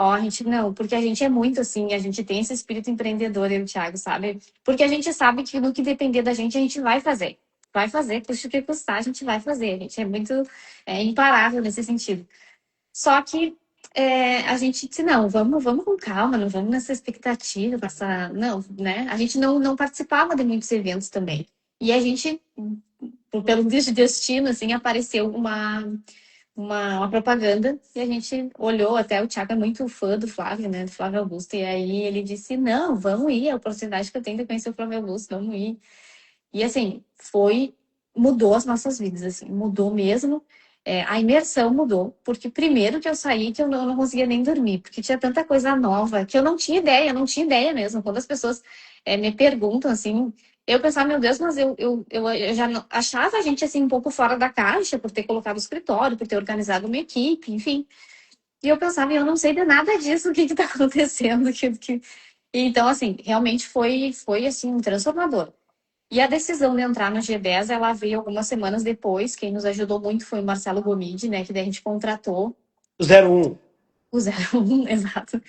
não, porque a gente é muito assim, a gente tem esse espírito empreendedor, eu e o Thiago, sabe? Porque a gente sabe que no que depender da gente, a gente vai fazer. Vai fazer, custe o que custar, a gente vai fazer. A gente é muito imparável nesse sentido. Só que a gente disse, não, vamos com calma, não vamos nessa expectativa, passar. Não, né? A gente não participava de muitos eventos também. E a gente, pelo destino, assim, apareceu uma propaganda e a gente olhou, até o Thiago é muito fã do Flávio, né? Do Flávio Augusto. E aí ele disse, não, vamos ir, é a oportunidade que eu tenho de conhecer o Flávio Augusto, vamos ir. E assim, mudou as nossas vidas, assim, mudou mesmo. A imersão mudou, porque primeiro que eu saí, que eu não conseguia nem dormir, porque tinha tanta coisa nova que eu não tinha ideia mesmo. Quando as pessoas me perguntam assim, eu pensava, meu Deus, mas eu já não, achava a gente assim um pouco fora da caixa por ter colocado o escritório, por ter organizado uma equipe, enfim. E eu pensava, eu não sei de nada disso, o que está acontecendo. Então, assim, realmente foi assim, transformador. E a decisão de entrar no G10, ela veio algumas semanas depois. Quem nos ajudou muito foi o Marcelo Gomide, né? Que daí a gente contratou O 01. o 01, exato.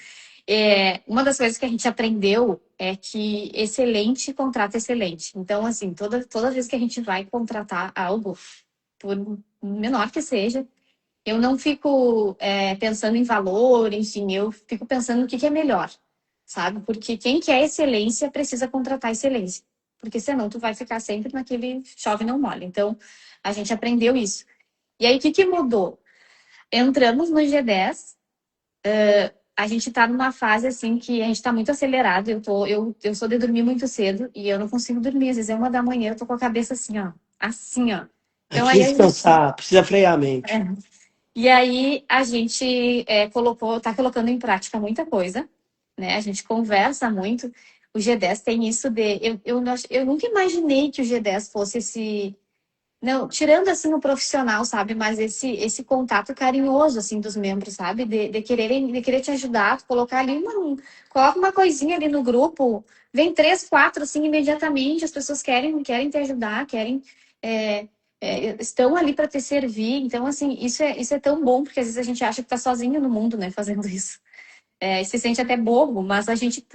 Uma das coisas que a gente aprendeu é que excelente contrata excelente. Então, assim, toda vez que a gente vai contratar algo, por menor que seja, eu não fico pensando em valor, enfim, eu fico pensando no que é melhor, sabe? Porque quem quer excelência precisa contratar excelência. Porque senão tu vai ficar sempre naquele chove não molha. Então, a gente aprendeu isso. E aí, o que mudou? Entramos no G10, a gente tá numa fase assim que a gente tá muito acelerado. Eu sou de dormir muito cedo e eu não consigo dormir. Às vezes é 1 da manhã, eu tô com a cabeça assim, ó. Assim, ó. Então aí Precisa a gente. descansar, precisa frear a mente. E aí a gente tá colocando em prática muita coisa, né? A gente conversa muito. O G10 tem isso de. Eu nunca imaginei que o G10 fosse esse. Não, tirando assim o profissional, sabe? Mas esse contato carinhoso, assim, dos membros, sabe? De querer te ajudar, colocar ali coloca uma coisinha ali no grupo, vem 3, 4, assim, imediatamente, as pessoas querem te ajudar, é, estão ali para te servir. Então, assim, isso é tão bom, porque às vezes a gente acha que tá sozinho no mundo, né, fazendo isso. Se sente até bobo, mas a gente,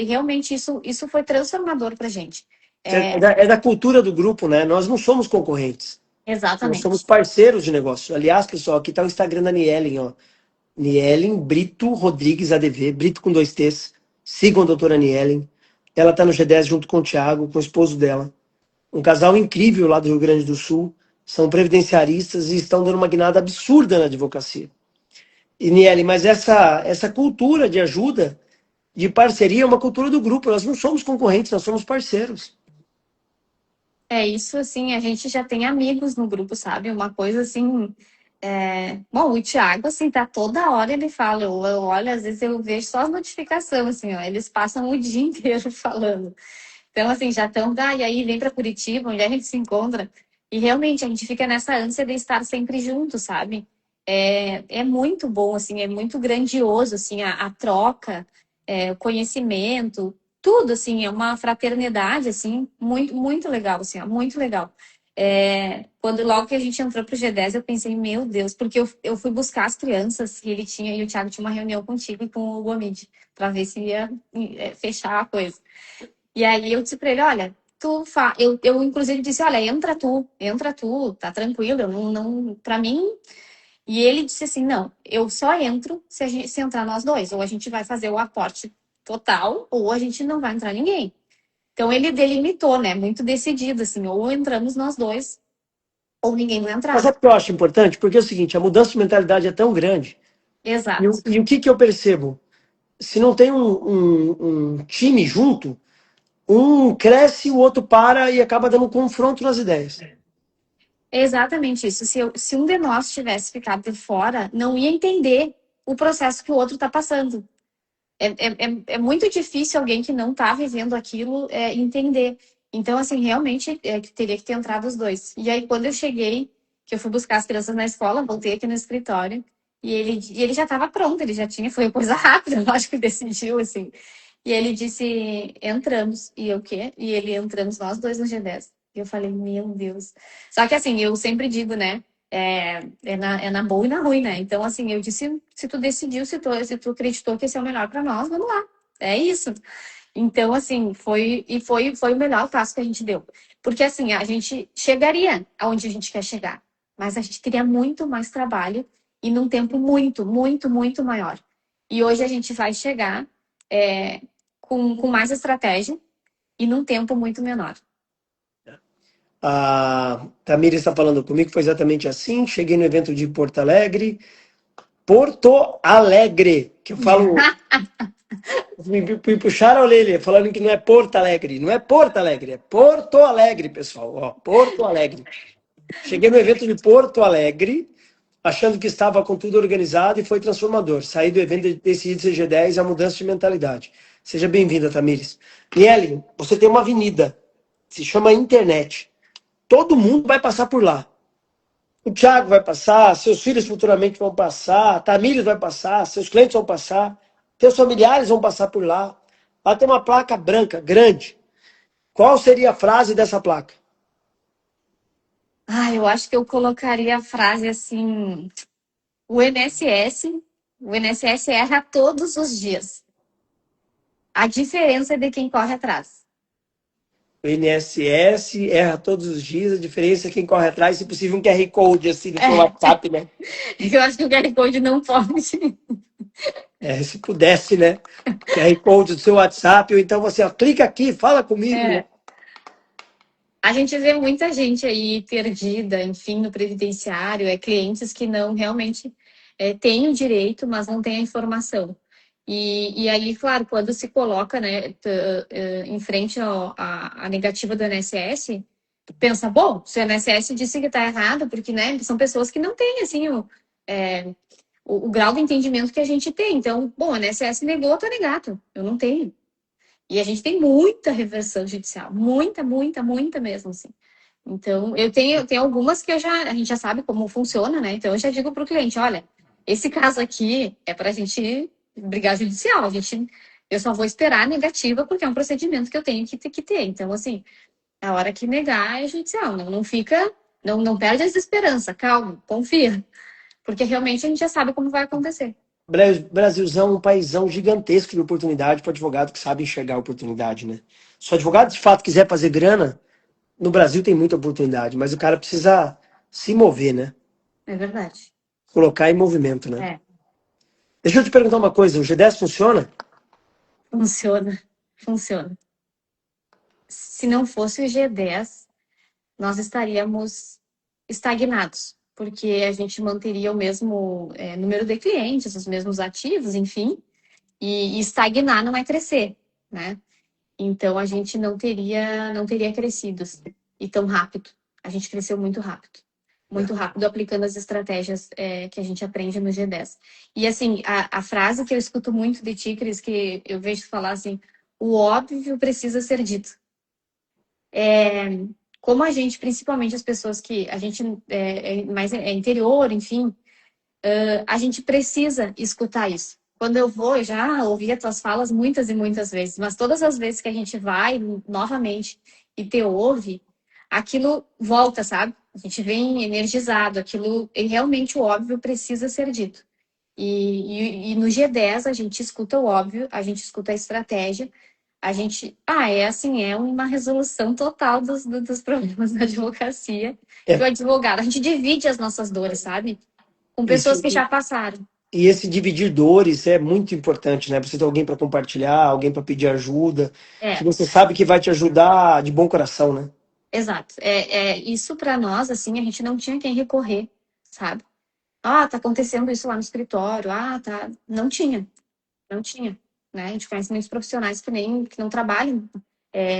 realmente, isso foi transformador pra gente. É da cultura do grupo, né? Nós não somos concorrentes. Nós somos Exatamente. parceiros de negócio. Aliás, pessoal, aqui está o Instagram da Nielen, ó. Nielen Brito Rodrigues ADV, Brito com 2 T's. Sigam a doutora Nielen. Ela está no G10 junto com o Thiago, com o esposo dela. Um casal incrível lá do Rio Grande do Sul. São previdenciaristas e estão dando uma guinada absurda na advocacia. E Nielen, mas essa cultura de ajuda, de parceria, é uma cultura do grupo. Nós não somos concorrentes, nós somos parceiros. É isso, assim, a gente já tem amigos no grupo, sabe? Uma coisa assim. Bom, o Thiago, assim, tá toda hora ele fala. Eu olho, às vezes eu vejo só as notificações, assim, ó. Eles passam o dia inteiro falando. Então, assim, já estão. E aí vem para Curitiba, onde a gente se encontra. E realmente a gente fica nessa ânsia de estar sempre junto, sabe? É muito bom, assim, é muito grandioso, assim, a troca, o conhecimento, tudo, assim, é uma fraternidade, assim, muito, muito legal, assim, ó, muito legal. Quando logo que a gente entrou pro G10, eu pensei, meu Deus, porque eu fui buscar as crianças e o Thiago tinha uma reunião contigo e com o Gomide, para ver se ia fechar a coisa. E aí eu disse pra ele, olha, eu inclusive disse, olha, entra tu, tá tranquilo, eu não, pra mim. E ele disse assim, não, eu só entro se entrar nós dois, ou a gente vai fazer o aporte total, ou a gente não vai entrar ninguém. Então ele delimitou, né, muito decidido, assim, ou entramos nós dois, ou ninguém vai Mas entrar. sabe o que eu acho importante? Porque é o seguinte, a mudança de mentalidade é tão grande. Exato. E o que eu percebo? Se não tem um time junto, um cresce, o outro para e acaba dando um confronto nas ideias. É exatamente isso. Se um de nós tivesse ficado de fora, não ia entender o processo que o outro está passando. É muito difícil alguém que não está vivendo aquilo entender. Então, assim, realmente que teria que ter entrado os dois. E aí, quando eu cheguei, que eu fui buscar as crianças na escola, voltei aqui no escritório, e ele já estava pronto, ele já tinha, foi coisa rápida, eu acho que decidiu, assim. E ele disse, entramos. E eu, o quê? E ele, entramos nós dois no G10. E eu falei, meu Deus. Só que assim, eu sempre digo, né? É na boa e na ruim, né? Então, assim, eu disse, se tu decidiu, se tu acreditou que esse é o melhor para nós, vamos lá. É isso. Então, assim, foi o melhor passo que a gente deu. Porque, assim, a gente chegaria aonde a gente quer chegar. Mas a gente teria muito mais trabalho e num tempo muito, muito, muito maior. E hoje a gente vai chegar é, com mais estratégia e num tempo muito menor. A Tamira está falando comigo, foi exatamente assim. Cheguei no evento de Porto Alegre. Porto Alegre, que eu falo, me puxaram a orelha, falando que não é Porto Alegre. Não é Porto Alegre, é Porto Alegre, pessoal. Ó, Porto Alegre. Cheguei no evento de Porto Alegre, achando que estava com tudo organizado e foi transformador. Saí do evento e decidi ser G10, a mudança de mentalidade. Seja bem-vinda, Tamires. Niele, você tem uma avenida, se chama internet. Todo mundo vai passar por lá. O Thiago vai passar, seus filhos futuramente vão passar, a Tamires vai passar, seus clientes vão passar, seus familiares vão passar por lá. Lá tem uma placa branca, grande. Qual seria a frase dessa placa? Eu acho que eu colocaria a frase assim: o INSS, o INSS erra todos os dias. A diferença é de quem corre atrás. O INSS erra todos os dias, a diferença é quem corre atrás, se possível, um QR Code assim no seu É, WhatsApp, né? eu acho que o QR Code não pode. É, se pudesse, né? QR Code do seu WhatsApp, ou então você ó, clica aqui, fala comigo, né? É. A gente vê muita gente aí perdida, enfim, no previdenciário, clientes que não realmente têm o direito, mas não têm a informação. E aí, claro, quando se coloca, né, em frente à negativa do INSS, tu pensa, bom, se o INSS disse que está errado, porque, né, são pessoas que não têm, assim, o grau de entendimento que a gente tem. Então, bom, o INSS negou, eu tô negado, eu não tenho. E a gente tem muita reversão judicial, muita, muita, muita mesmo, assim. Então, eu tenho algumas que a gente já sabe como funciona, né? Então, eu já digo para o cliente, olha, esse caso aqui é para a gente brigar judicial, eu só vou esperar a negativa porque é um procedimento que eu tenho que ter. Então, assim, a hora que negar é judicial, não fica, não perde essa esperança, calma, confia, porque realmente a gente já sabe como vai acontecer. Brasilzão é um paizão gigantesco de oportunidade para advogado que sabe enxergar a oportunidade, né? Se o advogado de fato quiser fazer grana, no Brasil tem muita oportunidade, mas o cara precisa se mover, né? É verdade. Colocar em movimento, né? É, Deixa eu te perguntar uma coisa, o G10 funciona? funciona, funciona. Se não fosse o G10, nós estaríamos estagnados, porque a gente manteria o mesmo número de clientes, os mesmos ativos, enfim, e estagnar não é crescer, né? Então a gente não teria crescido e tão rápido. A gente cresceu muito rápido aplicando as estratégias que a gente aprende no G10. E assim, a frase que eu escuto muito de ti, Cris, que eu vejo falar assim, o óbvio precisa ser dito. Como a gente, principalmente as pessoas que a gente mais interior, enfim, a gente precisa escutar isso. Quando eu já ouvi as tuas falas muitas e muitas vezes, mas todas as vezes que a gente vai novamente e te ouve, aquilo volta, sabe? A gente vem energizado, aquilo e realmente o óbvio precisa ser dito. E no G10 a gente escuta o óbvio, a gente escuta a estratégia, a gente. É assim, é uma resolução total dos problemas da advocacia. Que o É, advogado, a gente divide as nossas dores, sabe? Com isso, pessoas que já passaram. e esse dividir dores é muito importante, né? Você ter alguém para compartilhar, alguém para pedir ajuda, que É, você sabe que vai te ajudar de bom coração, né? exato. Isso para nós, assim, a gente não tinha quem recorrer, sabe? Tá acontecendo isso lá no escritório. Tá. Não tinha, não tinha. Né? A gente conhece muitos profissionais que não trabalham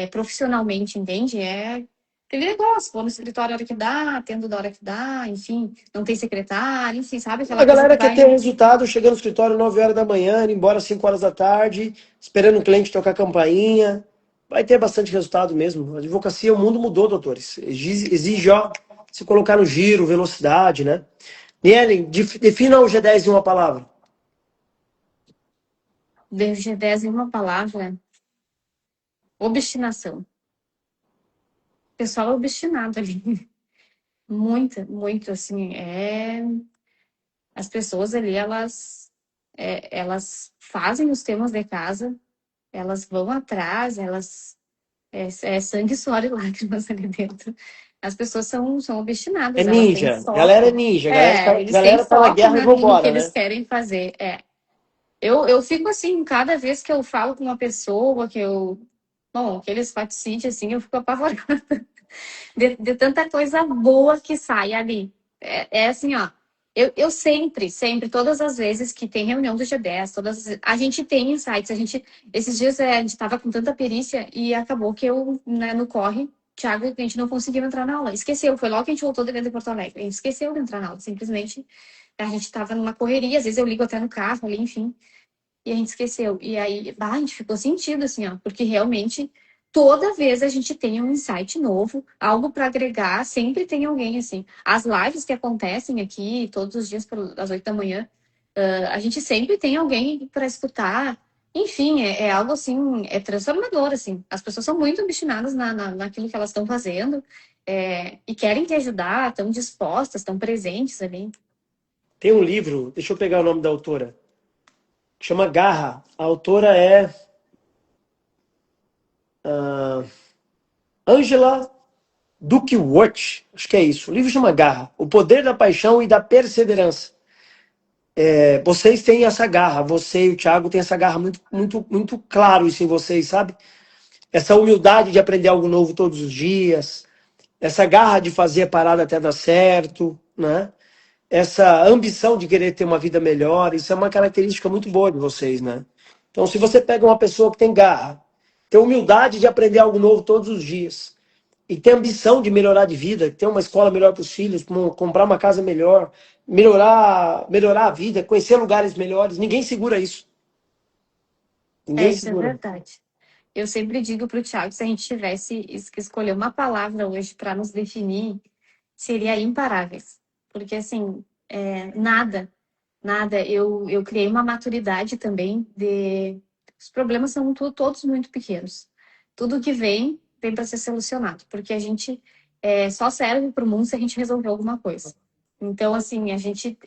profissionalmente, entende? É aquele negócio, vou no escritório a hora que dá, atendo da hora que dá, enfim, não tem secretário, enfim, sabe? A Aquela coisa que galera quer vai. ter resultado chegando no escritório 9 horas da manhã, indo embora 5 horas da tarde, esperando o cliente tocar a campainha. Vai ter bastante resultado mesmo. A advocacia, o mundo mudou, doutores. Exige, ó, se colocar no giro, velocidade, né? Nielen, defina o G10 em uma palavra. DG10 em uma palavra, obstinação. O pessoal é obstinado ali. Muito, assim, as pessoas ali, elas fazem os temas de casa, elas vão atrás, é sangue, suor e lágrimas ali dentro. As pessoas são É obstinadas, elas têm ninja. Galera é foco. ninja. Eles têm Galera tá na foco guerra e no que vambora, eles né? querem fazer. Eu fico assim, cada vez que eu falo com uma pessoa, que eles participem, assim, eu fico apavorada de tanta coisa boa que sai ali. Assim, ó. Eu sempre, todas as vezes que tem reunião do G10, a gente tem insights. Esses dias a gente estava com tanta perícia e acabou que eu, né, no corre, Thiago, a gente não conseguiu entrar na aula. Esqueceu, foi logo que a gente voltou de dentro de Porto Alegre. A gente esqueceu de entrar na aula. Simplesmente a gente estava numa correria, às vezes eu ligo até no carro ali, enfim. E a gente esqueceu. E aí, a gente ficou sentido, assim, ó, porque realmente toda vez a gente tem um insight novo, algo para agregar, sempre tem alguém assim. As lives que acontecem aqui todos os dias às 8 da manhã, a gente sempre tem alguém para escutar. Enfim, é algo assim, é transformador, assim. As pessoas são muito obstinadas naquilo que elas estão fazendo, e querem te ajudar, estão dispostas, estão presentes ali. Tem um livro, deixa eu pegar o nome da autora, que chama Garra. A autora é Angela Duckworth. Acho que é isso. O livro chama Garra. O Poder da Paixão e da Perseverança. Vocês têm essa garra. Você e o Thiago têm essa garra muito claro isso em vocês, sabe? Essa humildade de aprender algo novo todos os dias. Essa garra de fazer a parada até dar certo, né? Essa ambição de querer ter uma vida melhor, isso é uma característica muito boa de vocês, né? Então, se você pega uma pessoa que tem garra, tem humildade de aprender algo novo todos os dias, e tem ambição de melhorar de vida, ter uma escola melhor para os filhos, comprar uma casa melhor, melhorar a vida, conhecer lugares melhores, ninguém segura isso. Ninguém Isso é segura. verdade. Eu sempre digo para o Thiago, se a gente tivesse que escolher uma palavra hoje para nos definir, seria imparáveis. Porque, assim, nada. Eu criei uma maturidade também de. Os problemas são todos muito pequenos. Tudo que vem para ser solucionado. Porque a gente só serve para o mundo se a gente resolver alguma coisa. Então, assim, a gente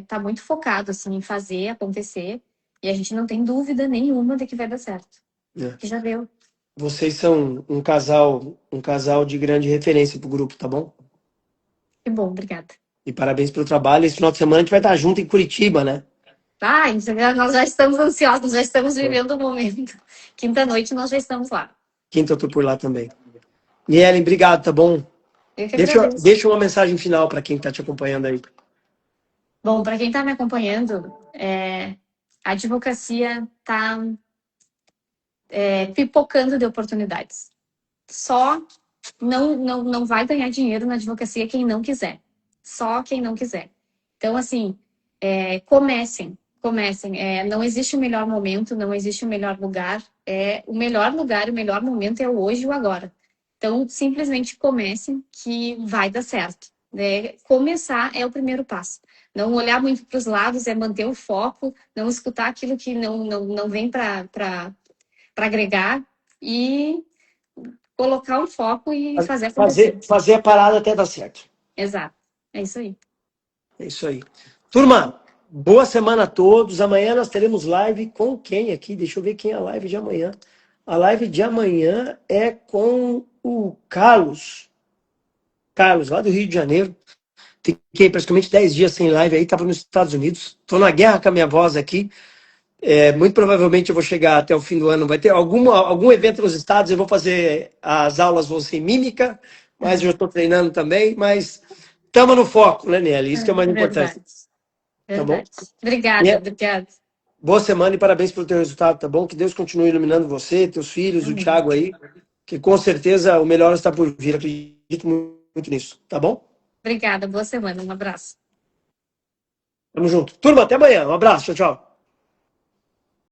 tá muito focado assim, em fazer acontecer e a gente não tem dúvida nenhuma de que vai dar certo. Né? Que já deu. Vocês são um casal de grande referência para o grupo, tá bom? Que bom, obrigada. E parabéns pelo trabalho. Esse final de semana a gente vai estar junto em Curitiba, né? Nós já estamos ansiosos, já estamos vivendo o momento. Quinta-noite nós já estamos lá. Quinta eu tô por lá também. Nielen, obrigado, tá bom? Eu que agradeço. Deixa uma mensagem final para quem está te acompanhando aí. Bom, para quem está me acompanhando, a advocacia está pipocando de oportunidades. Só não vai ganhar dinheiro na advocacia quem não quiser. Só quem não quiser. Então, assim, comecem. Não existe o melhor momento, não existe o melhor lugar. O melhor lugar, o melhor momento é o hoje e o agora. Então, simplesmente comecem que vai dar certo. Né? Começar é o primeiro passo. Não olhar muito para os lados, é manter o foco, não escutar aquilo que não vem para agregar e colocar um foco e fazer acontecer. Fazer a parada até dar certo. Exato. É isso aí. É isso aí. Turma, boa semana a todos. Amanhã nós teremos live com quem aqui? Deixa eu ver quem é a live de amanhã. A live de amanhã é com o Carlos. Carlos, lá do Rio de Janeiro. Fiquei praticamente 10 dias sem live aí, estava nos Estados Unidos. Estou na guerra com a minha voz aqui. Muito provavelmente eu vou chegar até o fim do ano. Vai ter algum evento nos Estados, eu vou fazer, as aulas vão ser mímica, mas eu estou treinando também. Mas estamos no foco, né, Nelly? Isso que é o mais importante. Tá bom? Verdade. Obrigada. Boa semana e parabéns pelo teu resultado, tá bom? Que Deus continue iluminando você, teus filhos, o Thiago aí, que com certeza o melhor está por vir. Acredito muito nisso, tá bom? Obrigada, boa semana, um abraço. Tamo junto. Turma, até amanhã. Um abraço, tchau, tchau.